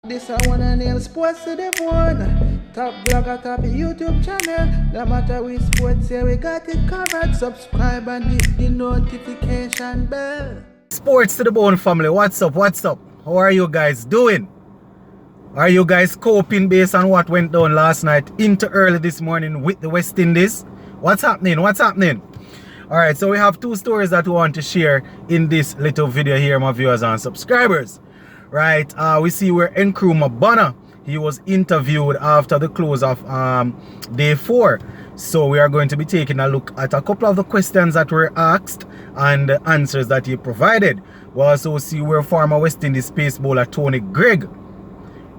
This I wanna nail sports to the bone. Top blogger, top YouTube channel. No matter which sports here, we got it covered. Subscribe and hit the notification bell. Sports to the bone family, what's up, what's up? How are you guys doing? Are you guys coping based on what went down last night into early this morning with the West Indies? What's happening, what's happening? Alright, so we have two stories that we want to share in this little video here, my viewers and subscribers. Right, we see where Hetmyer, he was interviewed after the close of day 4. So we are going to be taking a look at a couple of the questions that were asked and the answers that he provided. We also see where former West Indies pace bowler Tony Greig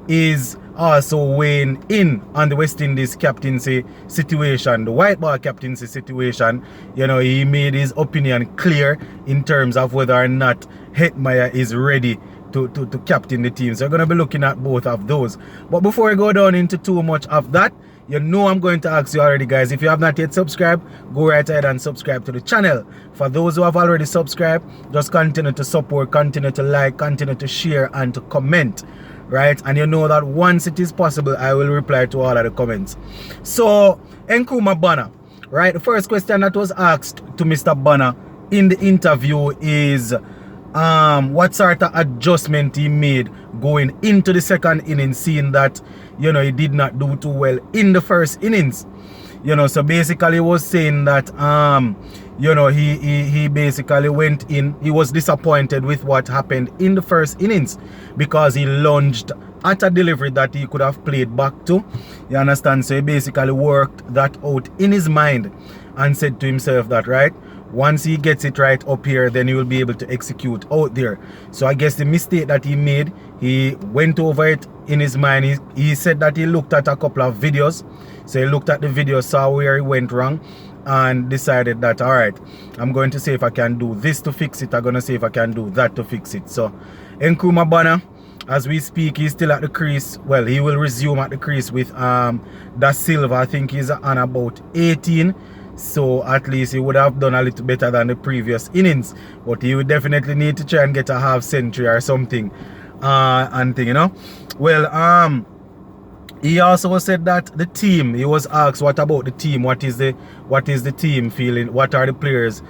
is also weighing in on the West Indies captaincy situation, the white ball captaincy situation. You know, he made his opinion clear in terms of whether or not Hetmyer is ready to captain the team. So we're going to be looking at both of those. But before I go down into too much of that, you know I'm going to ask you already, guys, if you have not yet subscribed, go right ahead and subscribe to the channel. For those who have already subscribed, just continue to support, continue to like, continue to share and to comment. Right, and you know that once it is possible, I will reply to all of the comments. So, Hetmyer, right, the first question that was asked to Mr. Banner in the interview is what sort of adjustment he made going into the second innings, seeing that, you know, he did not do too well in the first innings. You know, so basically he was saying that you know, he basically went in, he was disappointed with what happened in the first innings because he lunged at a delivery that he could have played back to. You understand? So he basically worked that out in his mind and said to himself that, right, once he gets it right up here, then he will be able to execute out there. So I guess the mistake that he made, he went over it in his mind. He said that he looked at a couple of videos. So he looked at the video, saw where he went wrong, and decided that, all right, I'm going to see if I can do this to fix it. I'm going to see if I can do that to fix it. So Hetmyer, as we speak, he's still at the crease. Well, he will resume at the crease with Da Silva. I think he's on about 18. So at least he would have done a little better than the previous innings. But he would definitely need to try and get a half century or something. And thing, you know. Well, he also said that the team, he was asked what about the team, what is the team feeling, what are the players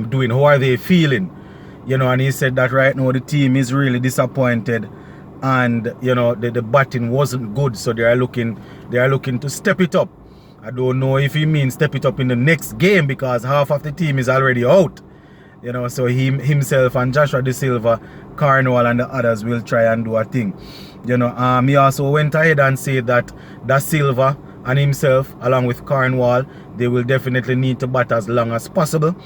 doing, how are they feeling, you know, and he said that right now the team is really disappointed and, you know, the batting wasn't good, so they are looking to step it up. I don't know if he means step it up in the next game because half of the team is already out, you know, so himself and Joshua Da Silva, Cornwall and the others will try and do a thing. You know, he also went ahead and said that Da Silva and himself, along with Cornwall, they will definitely need to bat as long as possible.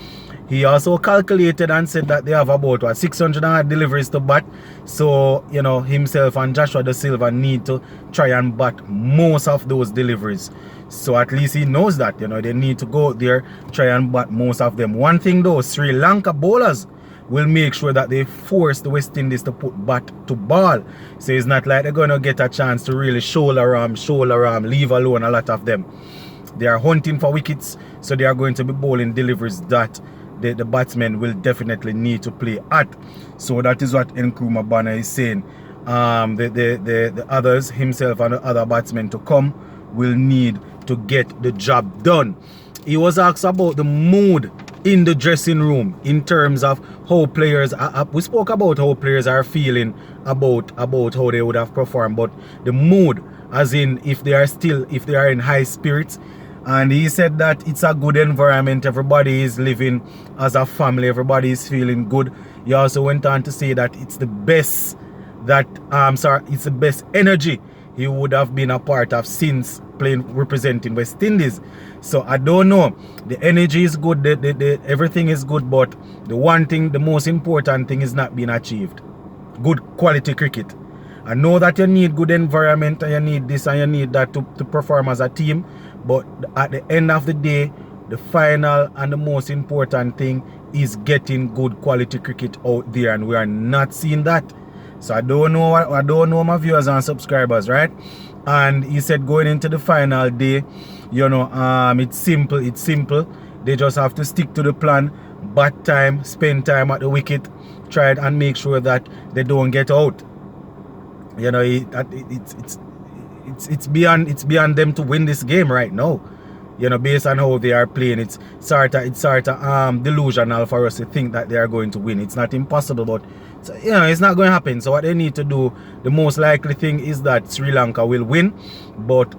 He also calculated and said that they have about 600 deliveries to bat. So, you know, himself and Joshua Da Silva need to try and bat most of those deliveries. So at least he knows that, you know, they need to go out there, try and bat most of them. One thing though, Sri Lanka bowlers will make sure that they force the West Indies to put bat to ball. So it's not like they're going to get a chance to really shoulder arm, leave alone a lot of them. They are hunting for wickets, so they are going to be bowling deliveries that the batsmen will definitely need to play at. So that is what Hetmyer is saying. The others, himself and the other batsmen to come, will need to get the job done. He was asked about the mood in the dressing room in terms of how players are. We spoke about how players are feeling about how they would have performed, but the mood, as in if they are in high spirits. And he said that it's a good environment, everybody is living as a family, everybody is feeling good. He also went on to say that it's the best it's the best energy he would have been a part of since representing West Indies. So I don't know, the energy is good, everything is good, but the most important thing is not being achieved. Good quality cricket. I know that you need good environment and you need this and you need that to perform as a team, but at the end of the day, the final and the most important thing is getting good quality cricket out there, and we are not seeing that. So I don't know my viewers and subscribers, right? And he said going into the final day, you know, it's simple. They just have to stick to the plan, bat time, spend time at the wicket, try it and make sure that they don't get out. You know, it's beyond them to win this game right now. You know, based on how they are playing, it's sort of delusional for us to think that they are going to win. It's not impossible, but you know, it's not going to happen. So what they need to do, the most likely thing is that Sri Lanka will win, but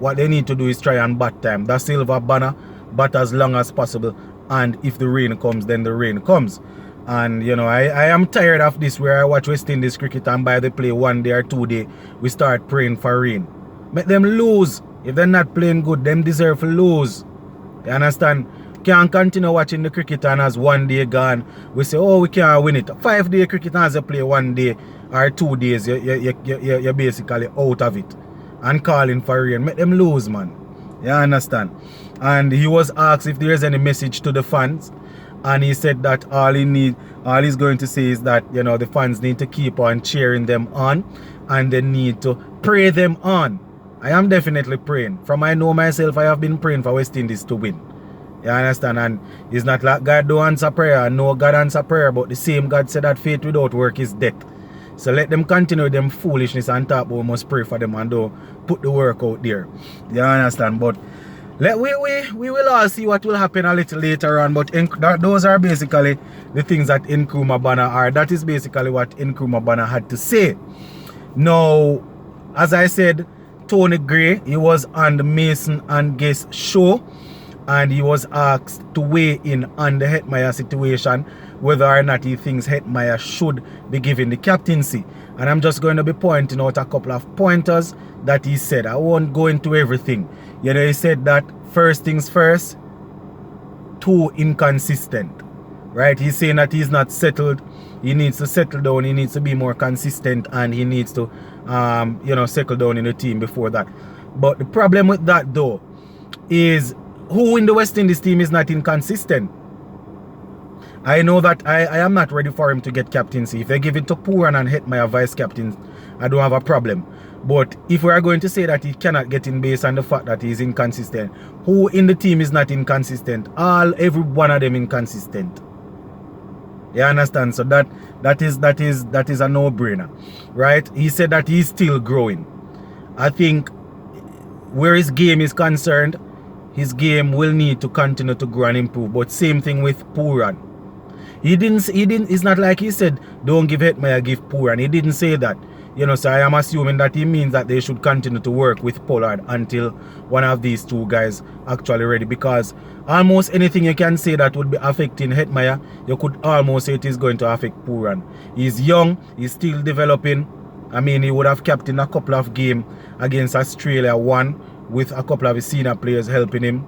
what they need to do is try and bat time. That silver banner, bat as long as possible, and if the rain comes, then the rain comes. And you know, I am tired of this where I watch West Indies cricket and by the play 1 day or 2 day, we start praying for rain. Make them lose. If they're not playing good, them deserve to lose. You understand? Can't continue watching the cricket and as 1 day gone, we say, oh, we can't win it. 5 day cricket and as you play 1 day or 2 days, you're basically out of it. And calling for rain. Make them lose, man. You understand? And he was asked if there is any message to the fans. And he said that all he's going to say is that, you know, the fans need to keep on cheering them on. And they need to pray them on. I am definitely praying. From I know myself, I have been praying for West Indies to win. You understand? And it's not like God don't answer prayer. No, God answer prayer. But the same God said that faith without work is death. So let them continue them foolishness and talk, but we must pray for them and don't put the work out there. You understand? But we will all see what will happen a little later on. But those are basically the things that Nkrumah Banner are. That is basically what Nkrumah Banner had to say. Now, as I said, Tony Gray, he was on the Mason and Guest show, and he was asked to weigh in on the Hetmyer situation, whether or not he thinks Hetmyer should be given the captaincy. And I'm just going to be pointing out a couple of pointers that he said. I won't go into everything. You know, he said that first things first, too inconsistent. Right? He's saying that he's not settled. He needs to settle down. He needs to be more consistent, and he needs to you know, settle down in the team before that. But the problem with that though is who in the West Indies team is not inconsistent. I know that I am not ready for him to get captaincy. If they give it to Pooran and Hetmyer vice captain, I don't have a problem. But if we are going to say that he cannot get in based on the fact that he is inconsistent, who in the team is not inconsistent? Every one of them inconsistent. You understand? So that is a no-brainer, right? He said that he's still growing. I think where his game is concerned, his game will need to continue to grow and improve. But same thing with Pooran. It's not like he said, don't give Hetmyer, give Pooran. He didn't say that. You know, so I am assuming that he means that they should continue to work with Pollard until one of these two guys actually ready. Because almost anything you can say that would be affecting Hetmyer, you could almost say it is going to affect Pooran. He's young, he's still developing. I mean, he would have captained a couple of games against Australia, one with a couple of his senior players helping him.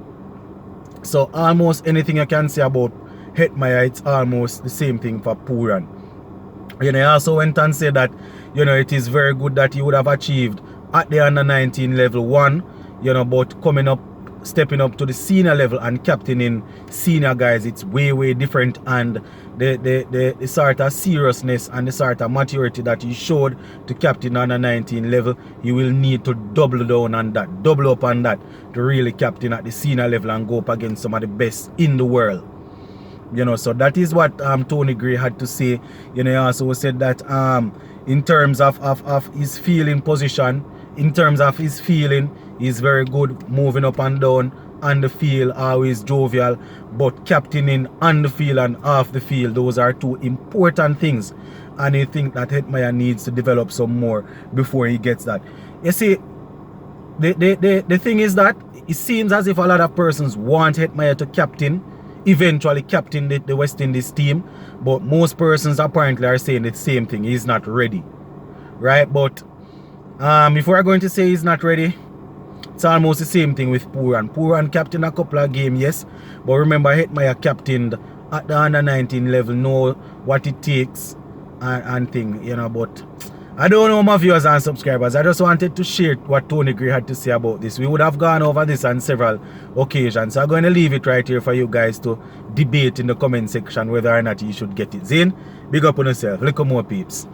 So almost anything you can say about Hetmyer, it's almost the same thing for Pooran. You know, he also went and said that, you know, it is very good that he would have achieved at the under 19 level 1, you know, but stepping up to the senior level and captaining senior guys, it's way different. And the sort of seriousness and the sort of maturity that he showed to captain under 19 level, he will need to double down on that, double up on that to really captain at the senior level and go up against some of the best in the world. You know, so that is what Tony Gray had to say. You know, he also said that in terms of his feeling position, in terms of his feeling, he's very good moving up and down on the field, always jovial, but captaining on the field and off the field, those are two important things. And I think that Hetmyer needs to develop some more before he gets that. You see, the thing is that it seems as if a lot of persons want Hetmyer to eventually captain the West Indies team, but most persons apparently are saying the same thing. He's not ready, right? But if we're going to say he's not ready, it's almost the same thing with Pooran. Pooran captained a couple of games, yes, but remember Hetmyer captained at the under 19 level, know what it takes and thing, you know. But I don't know, my viewers and subscribers, I just wanted to share what Tony Gray had to say about this. We would have gone over this on several occasions, so I'm going to leave it right here for you guys to debate in the comment section whether or not you should get it. Zin, big up on yourself. Look more peeps.